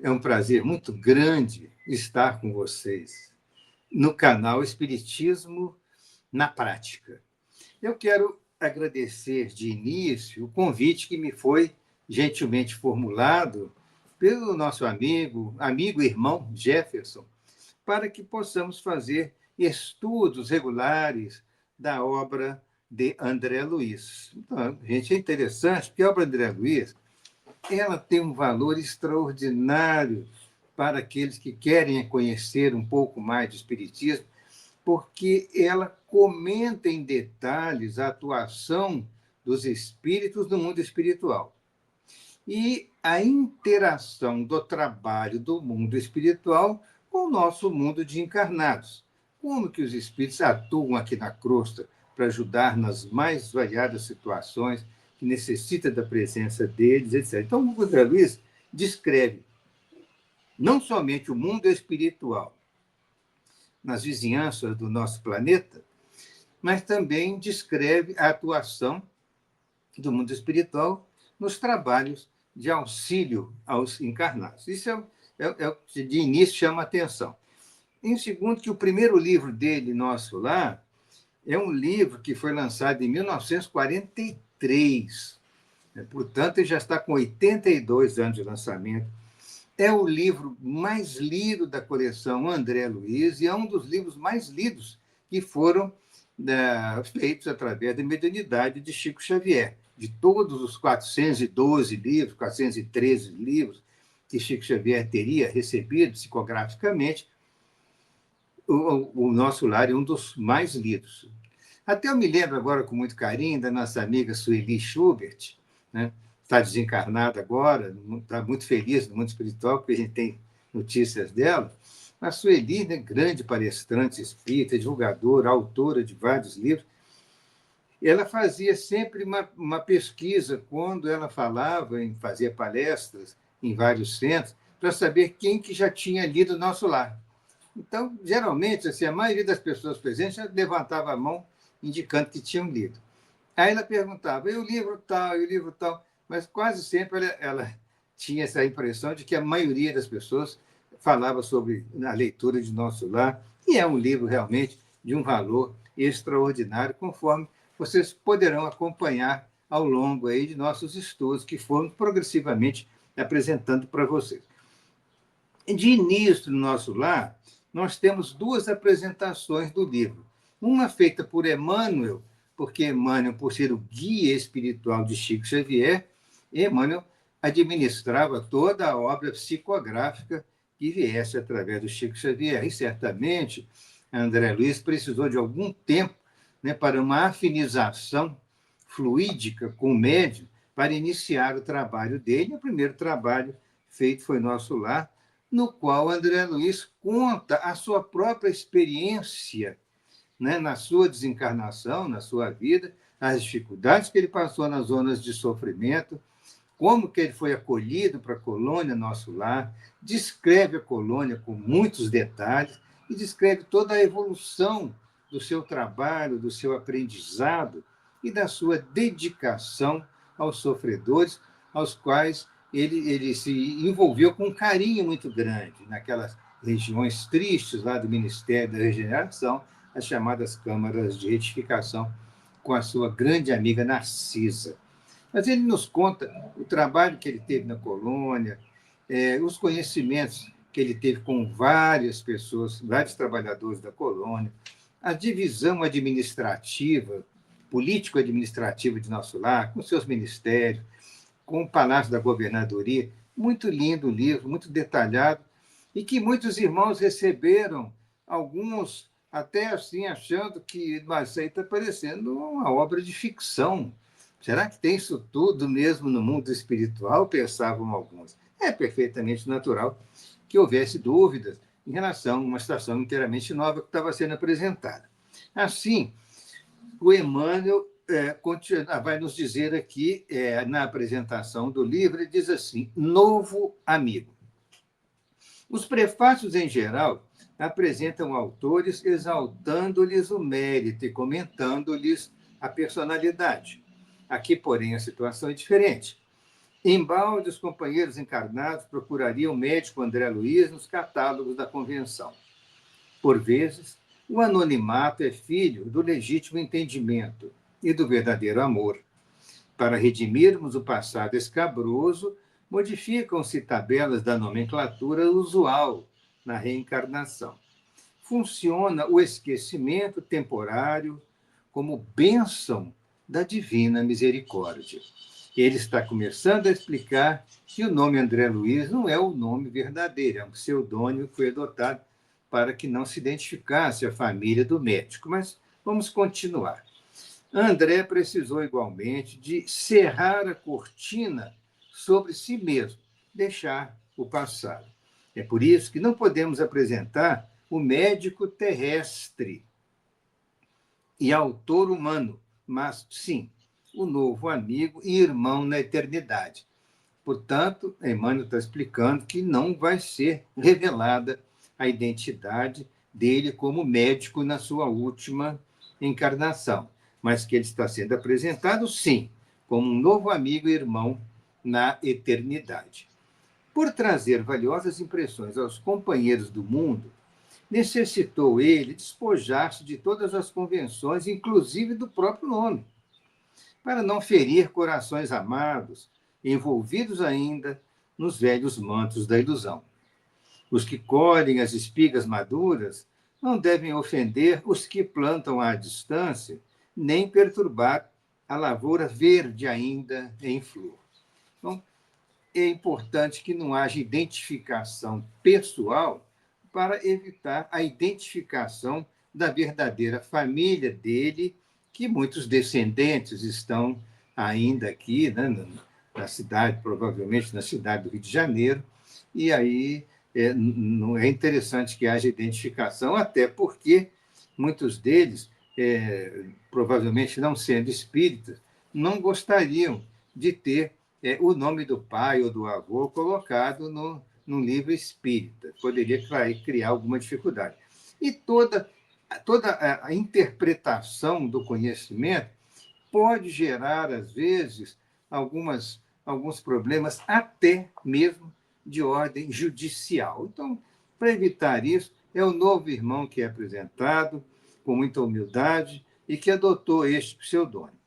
É um prazer muito grande estar com vocês no canal Espiritismo na Prática. Eu quero agradecer de início o convite que me foi gentilmente formulado pelo nosso amigo e irmão Jefferson, para que possamos fazer estudos regulares da obra de André Luiz. Então, gente, é interessante, porque a obra de André Luiz ela tem um valor extraordinário para aqueles que querem conhecer um pouco mais de Espiritismo, porque ela comenta em detalhes a atuação dos espíritos no mundo espiritual. E a interação do trabalho do mundo espiritual com o nosso mundo de encarnados. Como que os espíritos atuam aqui na crosta para ajudar nas mais variadas situações que necessita da presença deles, etc. Então, o André Luiz descreve não somente o mundo espiritual nas vizinhanças do nosso planeta, mas também descreve a atuação do mundo espiritual nos trabalhos de auxílio aos encarnados. Isso é o que de início chama a atenção. Em segundo, que o primeiro livro dele, Nosso Lar, é um livro que foi lançado em 1943. Portanto, ele já está com 82 anos de lançamento. É o livro mais lido da coleção André Luiz e é um dos livros mais lidos que foram feitos através da mediunidade de Chico Xavier. De todos os 412 livros, 413 livros que Chico Xavier teria recebido psicograficamente, o Nosso Lar é um dos mais lidos. Até eu me lembro agora com muito carinho da nossa amiga Sueli Schubert, né? Está desencarnada agora, está muito feliz no mundo espiritual, porque a gente tem notícias dela. A Sueli, né, grande palestrante espírita, divulgadora, autora de vários livros, ela fazia sempre uma pesquisa quando ela falava, fazia palestras em vários centros, para saber quem que já tinha lido Nosso Lar. Então, geralmente, assim, a maioria das pessoas presentes já levantava a mão indicando que tinham lido. Aí ela perguntava, e o livro tal, e o livro tal, mas quase sempre ela tinha essa impressão de que a maioria das pessoas falava sobre a leitura de Nosso Lar, e é um livro realmente de um valor extraordinário, conforme vocês poderão acompanhar ao longo aí de nossos estudos, que foram progressivamente apresentando para vocês. De início no Nosso Lar, nós temos duas apresentações do livro. Uma feita por Emmanuel, porque Emmanuel, por ser o guia espiritual de Chico Xavier, Emmanuel administrava toda a obra psicográfica que viesse através do Chico Xavier. E, certamente, André Luiz precisou de algum tempo, né, para uma afinização fluídica com o médium para iniciar o trabalho dele. O primeiro trabalho feito foi Nosso Lar, no qual André Luiz conta a sua própria experiência, né, na sua desencarnação, na sua vida, as dificuldades que ele passou nas zonas de sofrimento, como que ele foi acolhido para a colônia Nosso Lar, descreve a colônia com muitos detalhes e descreve toda a evolução do seu trabalho, do seu aprendizado e da sua dedicação aos sofredores, aos quais ele se envolveu com um carinho muito grande naquelas regiões tristes lá do Ministério da Regeneração, as chamadas câmaras de retificação, com a sua grande amiga Narcisa. Mas ele nos conta o trabalho que ele teve na colônia, os conhecimentos que ele teve com várias pessoas, vários trabalhadores da colônia, a divisão administrativa, político-administrativa de Nosso Lar, com seus ministérios, com o Palácio da Governadoria. Muito lindo o livro, muito detalhado, e que muitos irmãos receberam, alguns até assim achando que isso aí está parecendo uma obra de ficção. Será que tem isso tudo mesmo no mundo espiritual? Pensavam alguns. É perfeitamente natural que houvesse dúvidas em relação a uma situação inteiramente nova que estava sendo apresentada. Assim, o Emmanuel vai nos dizer aqui, na apresentação do livro, ele diz assim, novo amigo. Os prefácios, em geral, apresentam autores exaltando-lhes o mérito e comentando-lhes a personalidade. Aqui, porém, a situação é diferente. Embalde, os companheiros encarnados procurariam o médico André Luiz nos catálogos da convenção. Por vezes, o anonimato é filho do legítimo entendimento e do verdadeiro amor. Para redimirmos o passado escabroso, modificam-se tabelas da nomenclatura usual na reencarnação. Funciona o esquecimento temporário como bênção da divina misericórdia. Ele está começando a explicar que o nome André Luiz não é o nome verdadeiro, é um pseudônimo que foi adotado para que não se identificasse a família do médico. Mas vamos continuar. André precisou igualmente de cerrar a cortina sobre si mesmo, deixar o passado. É por isso que não podemos apresentar o médico terrestre e autor humano, mas sim o novo amigo e irmão na eternidade. Portanto, Emmanuel está explicando que não vai ser revelada a identidade dele como médico na sua última encarnação, mas que ele está sendo apresentado, sim, como um novo amigo e irmão na eternidade. Por trazer valiosas impressões aos companheiros do mundo, necessitou ele despojar-se de todas as convenções, inclusive do próprio nome, para não ferir corações amados, envolvidos ainda nos velhos mantos da ilusão. Os que colhem as espigas maduras não devem ofender os que plantam à distância, nem perturbar a lavoura verde ainda em flor. Então, é importante que não haja identificação pessoal para evitar a identificação da verdadeira família dele, que muitos descendentes estão ainda aqui, né, na cidade, provavelmente na cidade do Rio de Janeiro, e aí não é interessante que haja identificação, até porque muitos deles, provavelmente não sendo espíritas, não gostariam de ter o nome do pai ou do avô colocado num livro espírita. Poderia criar alguma dificuldade. E toda a interpretação do conhecimento pode gerar, às vezes, alguns problemas, até mesmo de ordem judicial. Então, para evitar isso, é o novo irmão que é apresentado com muita humildade e que adotou este pseudônimo.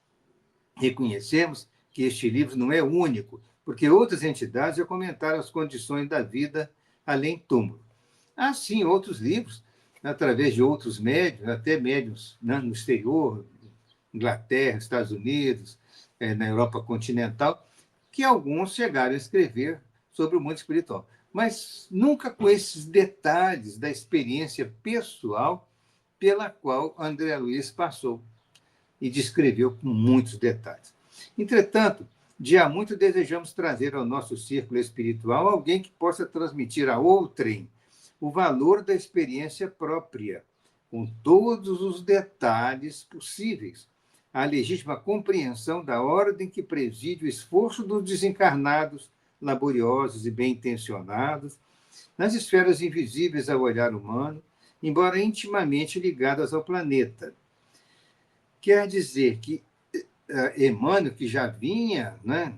Reconhecemos que este livro não é único, porque outras entidades já comentaram as condições da vida além túmulo. Há, sim, outros livros, através de outros médiuns, até médiuns, né, no exterior, Inglaterra, Estados Unidos, na Europa continental, que alguns chegaram a escrever sobre o mundo espiritual, mas nunca com esses detalhes da experiência pessoal pela qual André Luiz passou e descreveu com muitos detalhes. Entretanto, de há muito desejamos trazer ao nosso círculo espiritual alguém que possa transmitir a outrem o valor da experiência própria, com todos os detalhes possíveis, a legítima compreensão da ordem que preside o esforço dos desencarnados, laboriosos e bem-intencionados, nas esferas invisíveis ao olhar humano, embora intimamente ligadas ao planeta. Quer dizer que Emmanuel, que já vinha, né,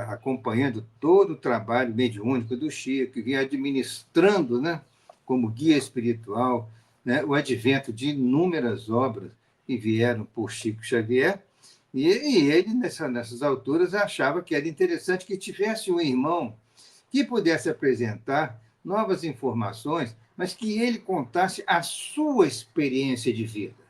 acompanhando todo o trabalho mediúnico do Chico, que vinha administrando, né, como guia espiritual, né, o advento de inúmeras obras que vieram por Chico Xavier, e ele, nessas alturas, achava que era interessante que tivesse um irmão que pudesse apresentar novas informações, mas que ele contasse a sua experiência de vida.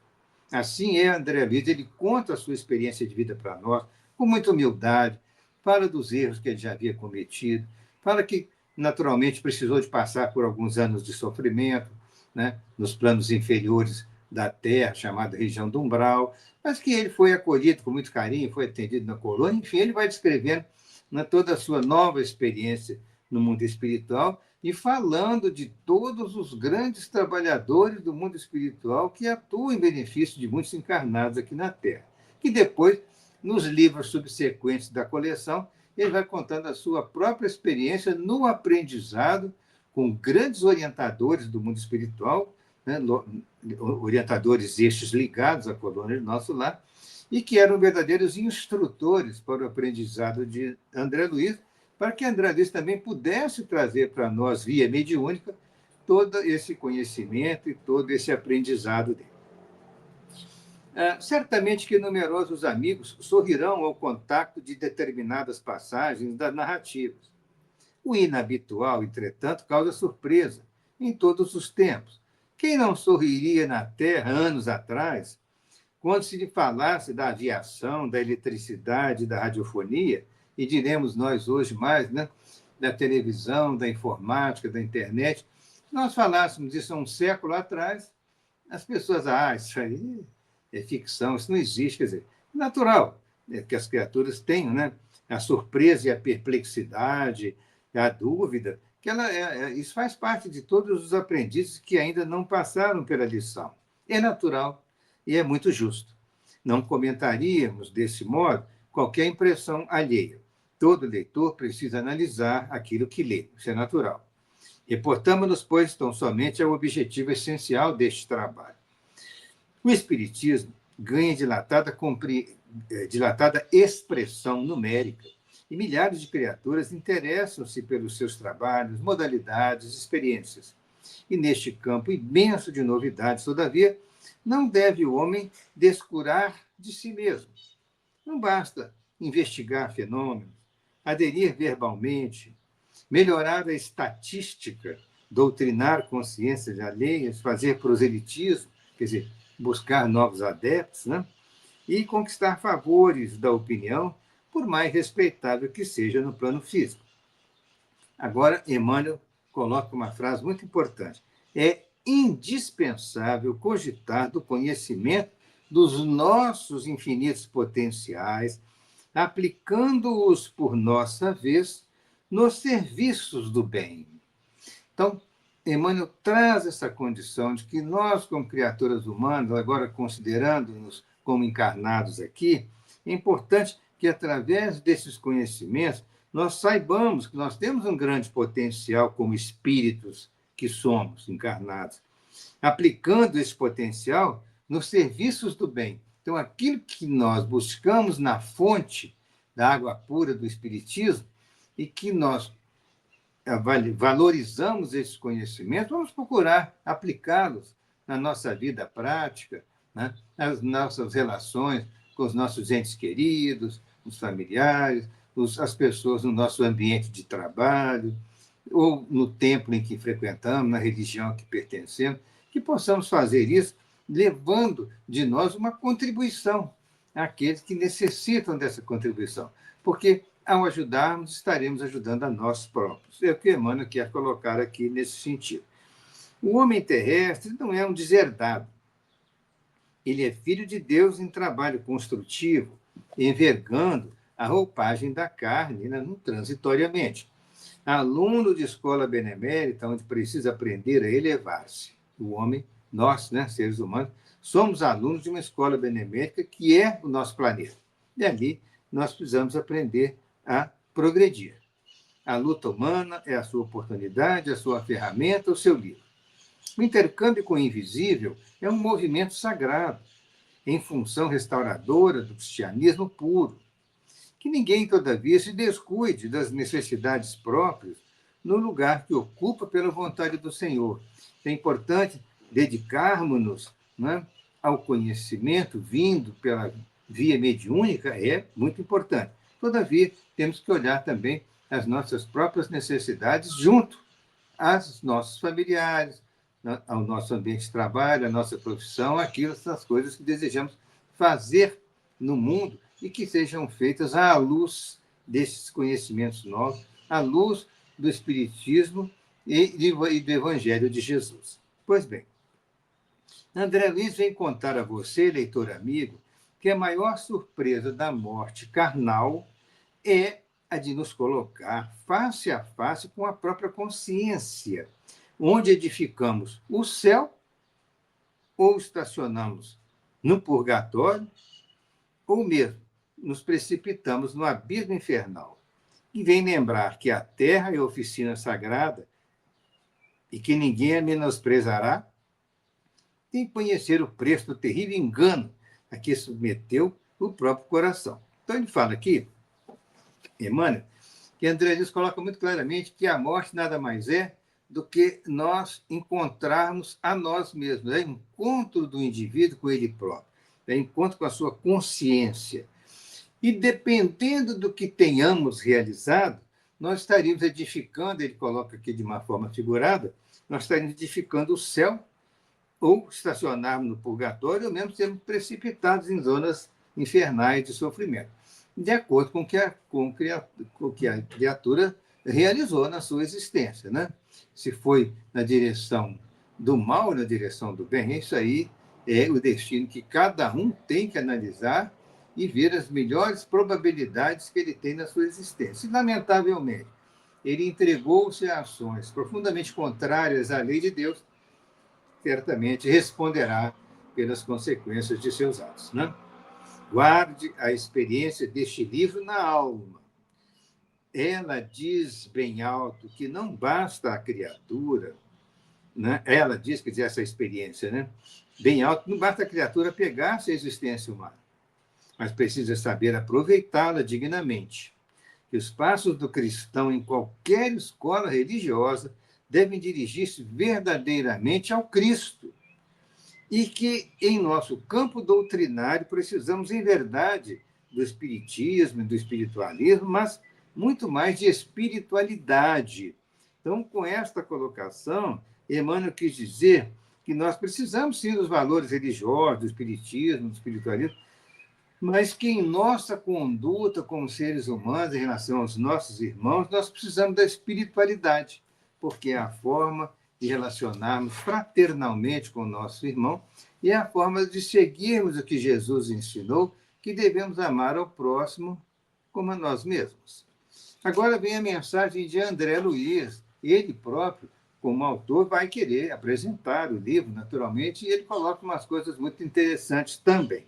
Assim é André Luiz, ele conta a sua experiência de vida para nós, com muita humildade, fala dos erros que ele já havia cometido, fala que, naturalmente, precisou de passar por alguns anos de sofrimento, né, nos planos inferiores da Terra, chamada região do umbral, mas que ele foi acolhido com muito carinho, foi atendido na colônia, enfim, ele vai descrevendo, né, toda a sua nova experiência no mundo espiritual, e falando de todos os grandes trabalhadores do mundo espiritual que atuam em benefício de muitos encarnados aqui na Terra. Que depois, nos livros subsequentes da coleção, ele vai contando a sua própria experiência no aprendizado com grandes orientadores do mundo espiritual, né, orientadores estes ligados à colônia do nosso lar, e que eram verdadeiros instrutores para o aprendizado de André Luiz, para que André Luiz também pudesse trazer para nós, via mediúnica, todo esse conhecimento e todo esse aprendizado dele. Certamente que numerosos amigos sorrirão ao contato de determinadas passagens das narrativas. O inabitual, entretanto, causa surpresa em todos os tempos. Quem não sorriria na Terra anos atrás, quando se lhe falasse da aviação, da eletricidade, da radiofonia, e diremos nós hoje mais, né, da televisão, da informática, da internet, se nós falássemos isso há um século atrás, as pessoas, isso aí é ficção, isso não existe. Quer dizer, natural que as criaturas tenham, né, a surpresa e a perplexidade, a dúvida, que isso faz parte de todos os aprendizes que ainda não passaram pela lição. É natural e é muito justo. Não comentaríamos, desse modo, qualquer impressão alheia. Todo leitor precisa analisar aquilo que lê, isso é natural. Reportamos-nos, pois, tão somente ao objetivo essencial deste trabalho. O Espiritismo ganha dilatada expressão numérica e milhares de criaturas interessam-se pelos seus trabalhos, modalidades, experiências. E neste campo imenso de novidades, todavia, não deve o homem descurar de si mesmo. Não basta investigar fenômenos, aderir verbalmente, melhorar a estatística, doutrinar consciências alheias, fazer proselitismo, quer dizer, buscar novos adeptos, né? E conquistar favores da opinião, por mais respeitável que seja no plano físico. Agora, Emmanuel coloca uma frase muito importante. É indispensável cogitar do conhecimento dos nossos infinitos potenciais, aplicando-os, por nossa vez, nos serviços do bem. Então, Emmanuel traz essa condição de que nós, como criaturas humanas, agora considerando-nos como encarnados aqui, é importante que, através desses conhecimentos, nós saibamos que nós temos um grande potencial como espíritos que somos encarnados, aplicando esse potencial nos serviços do bem. Então, aquilo que nós buscamos na fonte da água pura do Espiritismo e que nós valorizamos esses conhecimentos, vamos procurar aplicá-los na nossa vida prática, né? Nas nossas relações com os nossos entes queridos, os familiares, as pessoas no nosso ambiente de trabalho, ou no templo em que frequentamos, na religião a que pertencemos, que possamos fazer isso levando de nós uma contribuição àqueles que necessitam dessa contribuição. Porque, ao ajudarmos, estaremos ajudando a nós próprios. É o que Emmanuel quer colocar aqui nesse sentido. O homem terrestre não é um deserdado. Ele é filho de Deus em trabalho construtivo, envergando a roupagem da carne, né, transitoriamente. Aluno de escola benemérita, onde precisa aprender a elevar-se. O homem, nós, né, seres humanos, somos alunos de uma escola benemérita que é o nosso planeta. E ali nós precisamos aprender a progredir. A luta humana é a sua oportunidade, a sua ferramenta, o seu livro. O intercâmbio com o invisível é um movimento sagrado, em função restauradora do cristianismo puro. Que ninguém, todavia, se descuide das necessidades próprias no lugar que ocupa pela vontade do Senhor. É importante dedicarmos-nos, né, ao conhecimento vindo pela via mediúnica, é muito importante. Todavia, temos que olhar também as nossas próprias necessidades junto aos nossos familiares, ao nosso ambiente de trabalho, à nossa profissão, essas coisas que desejamos fazer no mundo e que sejam feitas à luz desses conhecimentos novos, à luz do Espiritismo e do Evangelho de Jesus. Pois bem, André Luiz vem contar a você, leitor amigo, que a maior surpresa da morte carnal é a de nos colocar face a face com a própria consciência, onde edificamos o céu ou estacionamos no purgatório, ou mesmo nos precipitamos no abismo infernal. E vem lembrar que a terra é oficina sagrada e que ninguém a menosprezará, tem que conhecer o preço do terrível engano a que submeteu o próprio coração. Então, ele fala aqui, Emmanuel, que André Luiz coloca muito claramente que a morte nada mais é do que nós encontrarmos a nós mesmos, é o encontro do indivíduo com ele próprio, é o encontro com a sua consciência. E dependendo do que tenhamos realizado, nós estaríamos edificando, ele coloca aqui de uma forma figurada, nós estaríamos edificando o céu, ou estacionarmos no purgatório, ou mesmo sermos precipitados em zonas infernais de sofrimento, de acordo com o que a criatura realizou na sua existência. Né? Se foi na direção do mal, na direção do bem, isso aí é o destino que cada um tem que analisar e ver as melhores probabilidades que ele tem na sua existência. E, lamentavelmente, ele entregou-se a ações profundamente contrárias à lei de Deus, certamente responderá pelas consequências de seus atos. Né? Guarde a experiência deste livro na alma. Ela diz bem alto que não basta a criatura, né? Ela diz, quer dizer, essa experiência, né? Bem alto, não basta a criatura pegar-se à existência humana, mas precisa saber aproveitá-la dignamente. Que os passos do cristão em qualquer escola religiosa devem dirigir-se verdadeiramente ao Cristo, e que, em nosso campo doutrinário, precisamos, em verdade, do espiritismo e do espiritualismo, mas muito mais de espiritualidade. Então, com esta colocação, Emmanuel quis dizer que nós precisamos, sim, dos valores religiosos, do espiritismo, do espiritualismo, mas que em nossa conduta como seres humanos, em relação aos nossos irmãos, nós precisamos da espiritualidade, porque é a forma de relacionarmos fraternalmente com o nosso irmão e é a forma de seguirmos o que Jesus ensinou, que devemos amar ao próximo como a nós mesmos. Agora vem a mensagem de André Luiz. Ele próprio, como autor, vai querer apresentar o livro, naturalmente, e ele coloca umas coisas muito interessantes também.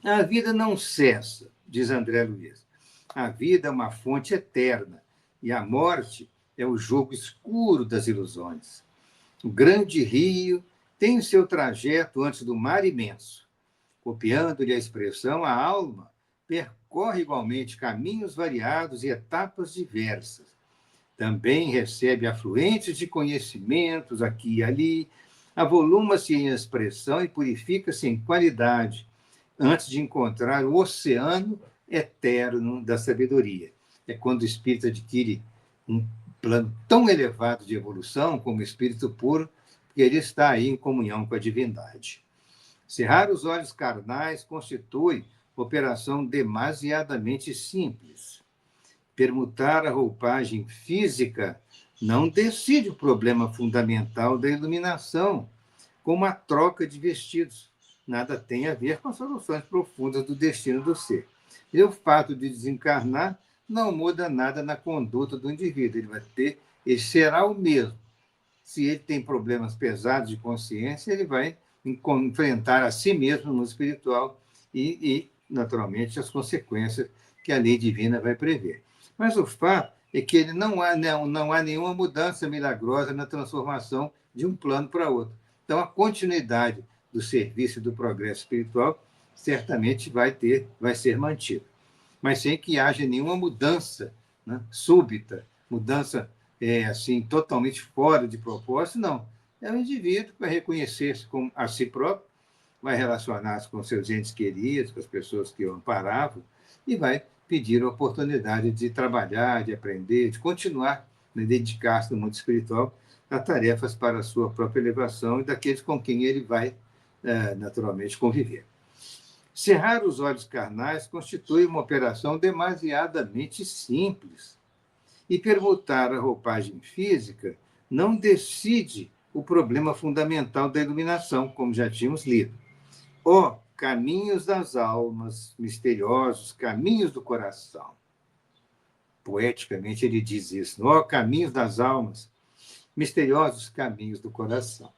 A vida não cessa, diz André Luiz. A vida é uma fonte eterna e a morte é o jogo escuro das ilusões. O grande rio tem o seu trajeto antes do mar imenso. Copiando-lhe a expressão, a alma percorre igualmente caminhos variados e etapas diversas. Também recebe afluentes de conhecimentos aqui e ali, avoluma-se em expressão e purifica-se em qualidade, antes de encontrar o oceano eterno da sabedoria. É quando o espírito adquire um plano tão elevado de evolução como o espírito puro, que ele está aí em comunhão com a divindade. Cerrar os olhos carnais constitui operação demasiadamente simples. Permutar a roupagem física não decide o problema fundamental da iluminação, como a troca de vestidos. Nada tem a ver com as soluções profundas do destino do ser. E o fato de desencarnar não muda nada na conduta do indivíduo. Ele será o mesmo. Se ele tem problemas pesados de consciência, ele vai enfrentar a si mesmo no espiritual e naturalmente, as consequências que a lei divina vai prever. Mas o fato é que ele não há nenhuma mudança milagrosa na transformação de um plano para outro. Então, a continuidade do serviço e do progresso espiritual certamente vai ser mantida, mas sem que haja nenhuma mudança, né, súbita, mudança assim totalmente fora de propósito, não. É o indivíduo que vai reconhecer-se como a si próprio, vai relacionar-se com seus entes queridos, com as pessoas que o amparavam, e vai pedir a oportunidade de trabalhar, de aprender, de continuar, né, dedicar-se no mundo espiritual a tarefas para a sua própria elevação e daqueles com quem ele vai, naturalmente, conviver. Cerrar os olhos carnais constitui uma operação demasiadamente simples. E permutar a roupagem física não decide o problema fundamental da iluminação, como já tínhamos lido. Ó, caminhos das almas, misteriosos caminhos do coração. Poeticamente ele diz isso. Ó, caminhos das almas, misteriosos caminhos do coração.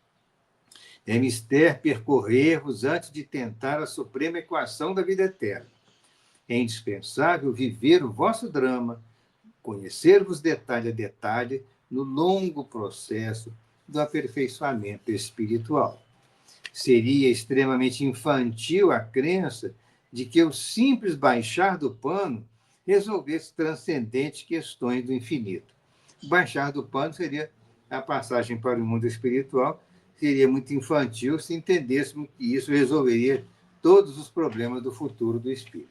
É mister percorrer-vos antes de tentar a suprema equação da vida eterna. É indispensável viver o vosso drama, conhecer-vos detalhe a detalhe no longo processo do aperfeiçoamento espiritual. Seria extremamente infantil a crença de que o simples baixar do pano resolvesse transcendentes questões do infinito. Baixar do pano seria a passagem para o mundo espiritual, seria muito infantil se entendêssemos que isso resolveria todos os problemas do futuro do espírito.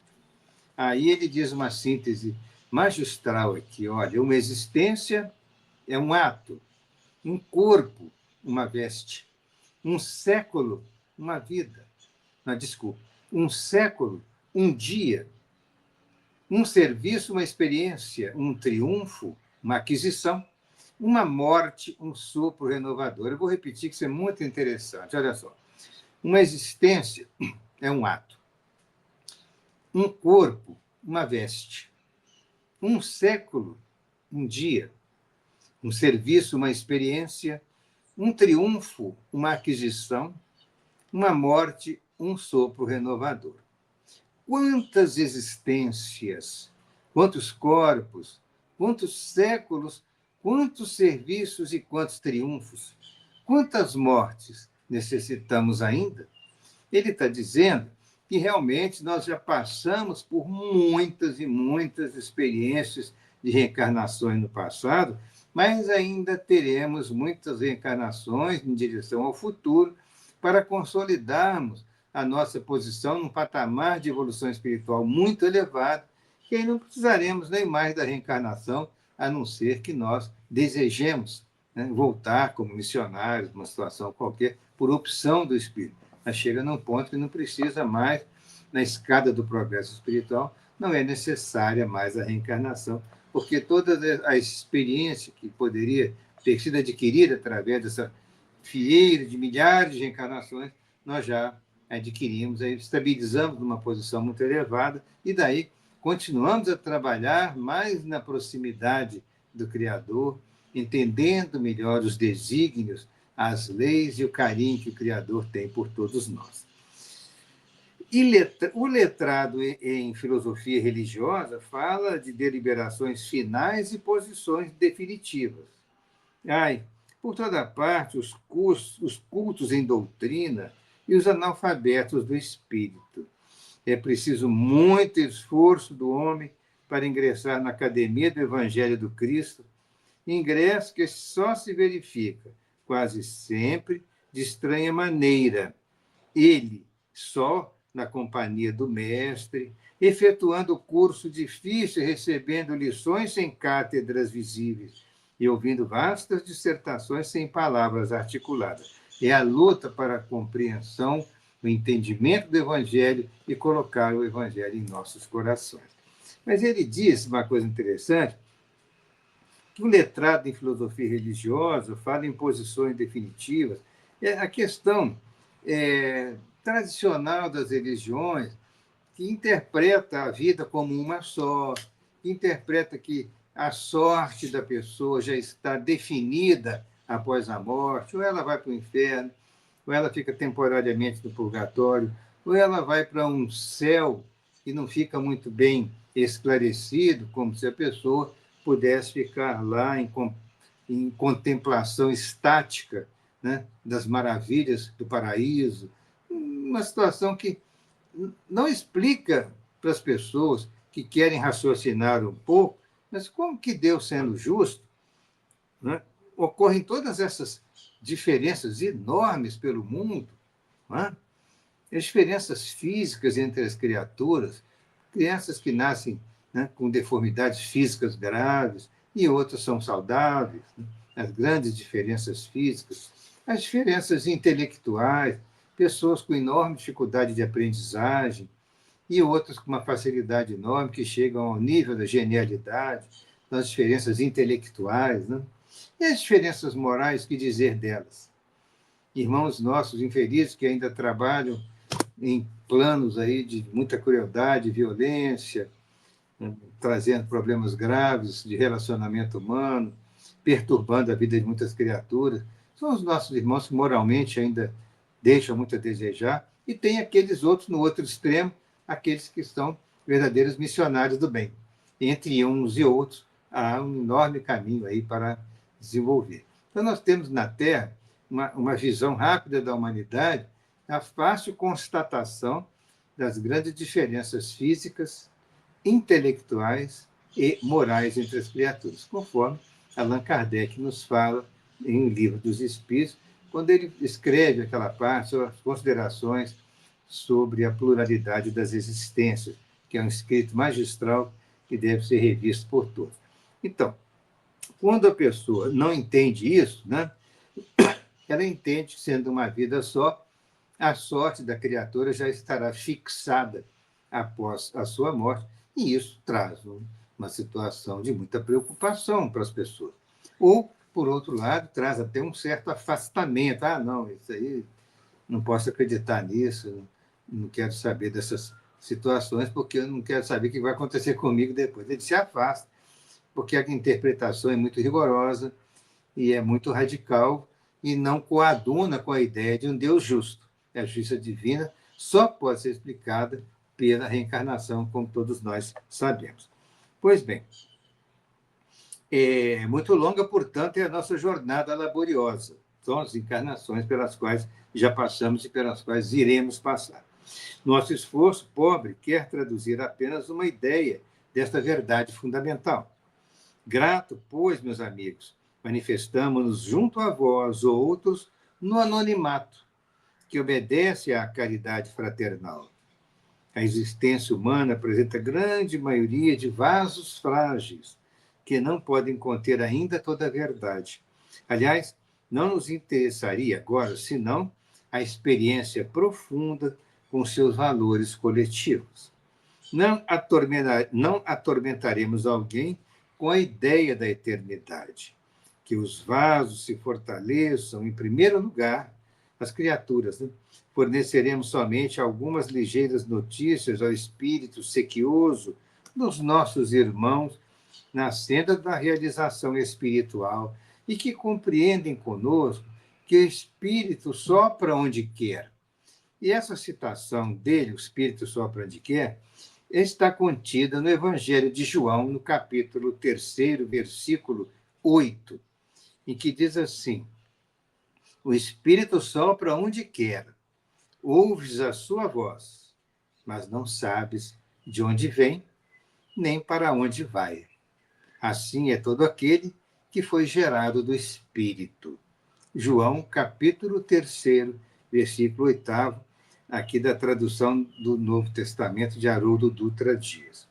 Aí ele diz uma síntese magistral aqui, olha, uma existência é um ato, um corpo, uma veste, um século, uma vida. Não, desculpa, um século, um dia, um serviço, uma experiência, um triunfo, uma aquisição, uma morte, um sopro renovador. Eu vou repetir que isso é muito interessante. Olha só. Uma existência é um ato. Um corpo, uma veste. Um século, um dia. Um serviço, uma experiência. Um triunfo, uma aquisição. Uma morte, um sopro renovador. Quantas existências, quantos corpos, quantos séculos, quantos serviços e quantos triunfos, quantas mortes necessitamos ainda? Ele está dizendo que realmente nós já passamos por muitas e muitas experiências de reencarnações no passado, mas ainda teremos muitas reencarnações em direção ao futuro para consolidarmos a nossa posição num patamar de evolução espiritual muito elevado, que aí não precisaremos nem mais da reencarnação, a não ser que nós desejemos, né, voltar como missionários, numa situação qualquer, por opção do espírito. Mas chega num ponto que não precisa mais, na escada do progresso espiritual, não é necessária mais a reencarnação, porque toda a experiência que poderia ter sido adquirida através dessa fileira de milhares de reencarnações, nós já adquirimos, aí estabilizamos numa posição muito elevada, e daí continuamos a trabalhar mais na proximidade do Criador, entendendo melhor os desígnios, as leis e o carinho que o Criador tem por todos nós. E o letrado em filosofia religiosa fala de deliberações finais e posições definitivas. Ai, por toda parte, os cultos em doutrina e os analfabetos do espírito. É preciso muito esforço do homem para ingressar na academia do Evangelho do Cristo, ingresso que só se verifica, quase sempre, de estranha maneira. Ele, só na companhia do mestre, efetuando o curso difícil, recebendo lições sem cátedras visíveis e ouvindo vastas dissertações sem palavras articuladas. É a luta para a compreensão, o entendimento do Evangelho e colocar o Evangelho em nossos corações. Mas ele diz uma coisa interessante, que o letrado em filosofia religiosa fala em posições definitivas. A questão tradicional das religiões, que interpreta a vida como uma só, que interpreta que a sorte da pessoa já está definida após a morte, ou ela vai para o inferno, ou ela fica temporariamente no purgatório, ou ela vai para um céu que não fica muito bem esclarecido, como se a pessoa pudesse ficar lá em contemplação estática, né, das maravilhas do paraíso, uma situação que não explica para as pessoas que querem raciocinar um pouco, mas como que Deus, sendo justo, né, ocorrem todas essas diferenças enormes pelo mundo, né? As diferenças físicas entre as criaturas, crianças que nascem, né, com deformidades físicas graves e outras são saudáveis, né? As grandes diferenças físicas, as diferenças intelectuais, pessoas com enorme dificuldade de aprendizagem e outras com uma facilidade enorme que chegam ao nível da genialidade, das diferenças intelectuais, né? E as diferenças morais, que dizer delas? Irmãos nossos infelizes que ainda trabalham em planos aí de muita crueldade, violência, né, trazendo problemas graves de relacionamento humano, perturbando a vida de muitas criaturas. São os nossos irmãos que moralmente ainda deixam muito a desejar, e tem aqueles outros no outro extremo, aqueles que são verdadeiros missionários do bem. Entre uns e outros, há um enorme caminho aí para desenvolver. Então, nós temos na Terra uma visão rápida da humanidade, a fácil constatação das grandes diferenças físicas, intelectuais e morais entre as criaturas, conforme Allan Kardec nos fala em O Livro dos Espíritos, quando ele escreve aquela parte sobre as considerações sobre a pluralidade das existências, que é um escrito magistral que deve ser revisto por todos. Então, quando a pessoa não entende isso, né, ela entende que, sendo uma vida só, a sorte da criatura já estará fixada após a sua morte, e isso traz uma situação de muita preocupação para as pessoas. Ou, por outro lado, traz até um certo afastamento. Ah, não, isso aí, não posso acreditar nisso, não quero saber dessas situações, porque eu não quero saber o que vai acontecer comigo depois. Ele se afasta, porque a interpretação é muito rigorosa e é muito radical e não coaduna com a ideia de um Deus justo. A justiça divina só pode ser explicada pela reencarnação, como todos nós sabemos. Pois bem, é muito longa, portanto, é a nossa jornada laboriosa. São as encarnações pelas quais já passamos e pelas quais iremos passar. Nosso esforço pobre quer traduzir apenas uma ideia desta verdade fundamental. Grato, pois, meus amigos, manifestamos-nos junto a vós, outros, no anonimato, que obedece à caridade fraternal. A existência humana apresenta grande maioria de vasos frágeis, que não podem conter ainda toda a verdade. Aliás, não nos interessaria agora, senão, a experiência profunda com seus valores coletivos. Não atormentaremos alguém com a ideia da eternidade. Que os vasos se fortaleçam, em primeiro lugar, as criaturas. Né? Forneceremos somente algumas ligeiras notícias ao espírito sequioso dos nossos irmãos na senda da realização espiritual e que compreendem conosco que o espírito sopra onde quer. E essa citação dele, o espírito sopra onde quer, está contida no Evangelho de João, no capítulo 3, versículo 8, em que diz assim: o Espírito sopra onde quer, ouves a sua voz, mas não sabes de onde vem, nem para onde vai. Assim é todo aquele que foi gerado do Espírito. João, capítulo 3, versículo 8, aqui da tradução do Novo Testamento de Haroldo Dutra Dias.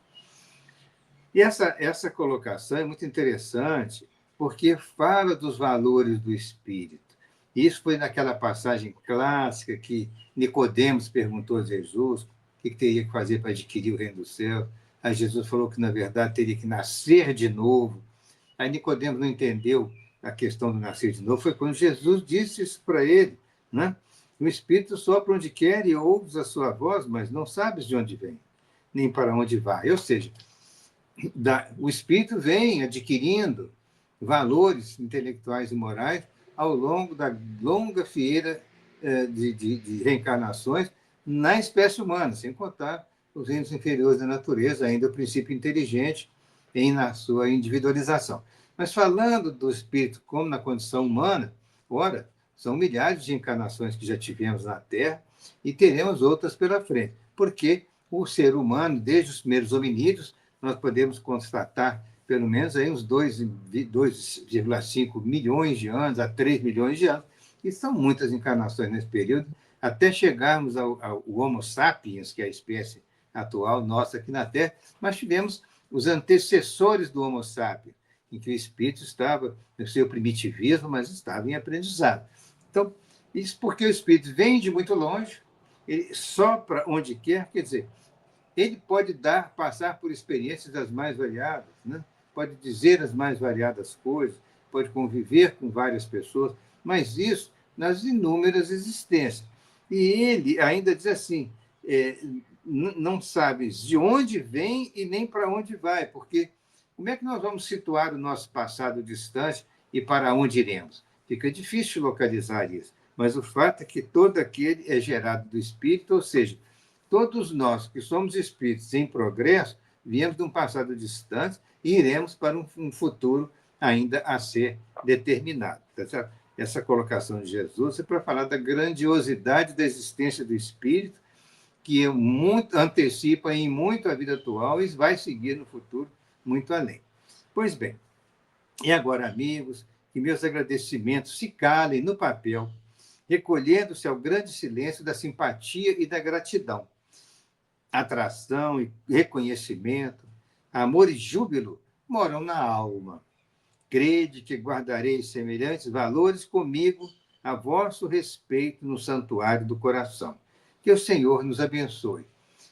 E essa colocação é muito interessante, porque fala dos valores do Espírito. Isso foi naquela passagem clássica que Nicodemos perguntou a Jesus o que teria que fazer para adquirir o reino do céu. Aí Jesus falou que, na verdade, teria que nascer de novo. Aí Nicodemos não entendeu a questão do nascer de novo. Foi quando Jesus disse isso para ele, né? O Espírito sopra onde quer e ouves a sua voz, mas não sabes de onde vem, nem para onde vai. Ou seja, o Espírito vem adquirindo valores intelectuais e morais ao longo da longa fieira de reencarnações na espécie humana, sem contar os reinos inferiores da natureza, ainda o princípio inteligente na sua individualização. Mas falando do espírito como na condição humana, ora, são milhares de encarnações que já tivemos na Terra e teremos outras pela frente, porque o ser humano, desde os primeiros hominídeos, nós podemos constatar pelo menos aí uns 2,5 milhões de anos a 3 milhões de anos, e são muitas encarnações nesse período, até chegarmos ao Homo sapiens, que é a espécie atual nossa aqui na Terra, mas tivemos os antecessores do Homo sapiens, em que o espírito estava no seu primitivismo, mas estava em aprendizado. Então, isso porque o espírito vem de muito longe, ele sopra onde quer, quer dizer, ele pode passar por experiências das mais variadas, né? Pode dizer as mais variadas coisas, pode conviver com várias pessoas, mas isso nas inúmeras existências. E ele ainda diz assim, não sabes de onde vem e nem para onde vai, porque como é que nós vamos situar o nosso passado distante e para onde iremos? Fica difícil localizar isso, mas o fato é que todo aquele é gerado do Espírito, ou seja, todos nós que somos espíritos em progresso, viemos de um passado distante e iremos para um futuro ainda a ser determinado. Essa colocação de Jesus é para falar da grandiosidade da existência do espírito, que muito, antecipa em muito a vida atual e vai seguir no futuro muito além. Pois bem, e agora, amigos, que meus agradecimentos se calem no papel, recolhendo-se ao grande silêncio da simpatia e da gratidão. Atração e reconhecimento, amor e júbilo moram na alma. Crede que guardareis semelhantes valores comigo a vosso respeito no santuário do coração. Que o Senhor nos abençoe.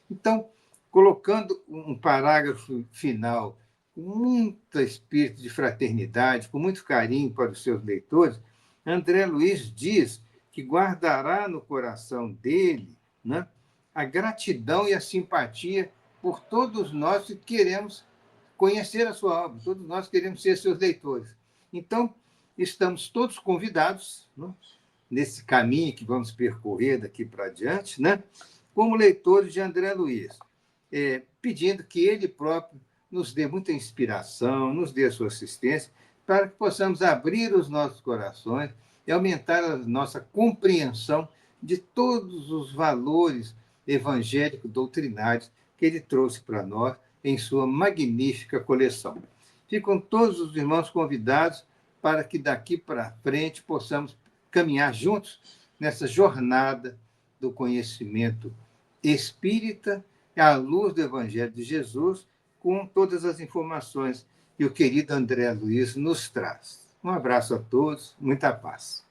Então, colocando um parágrafo final com muito espírito de fraternidade, com muito carinho para os seus leitores, André Luiz diz que guardará no coração dele, né, a gratidão e a simpatia por todos nós que queremos conhecer a sua obra, todos nós queremos ser seus leitores. Então, estamos todos convidados, né, nesse caminho que vamos percorrer daqui para adiante, né, como leitores de André Luiz, pedindo que ele próprio nos dê muita inspiração, nos dê a sua assistência, para que possamos abrir os nossos corações e aumentar a nossa compreensão de todos os valores evangélicos doutrinários que ele trouxe para nós em sua magnífica coleção. Ficam todos os irmãos convidados para que daqui para frente possamos caminhar juntos nessa jornada do conhecimento espírita à luz do Evangelho de Jesus, com todas as informações que o querido André Luiz nos traz. Um abraço a todos, muita paz.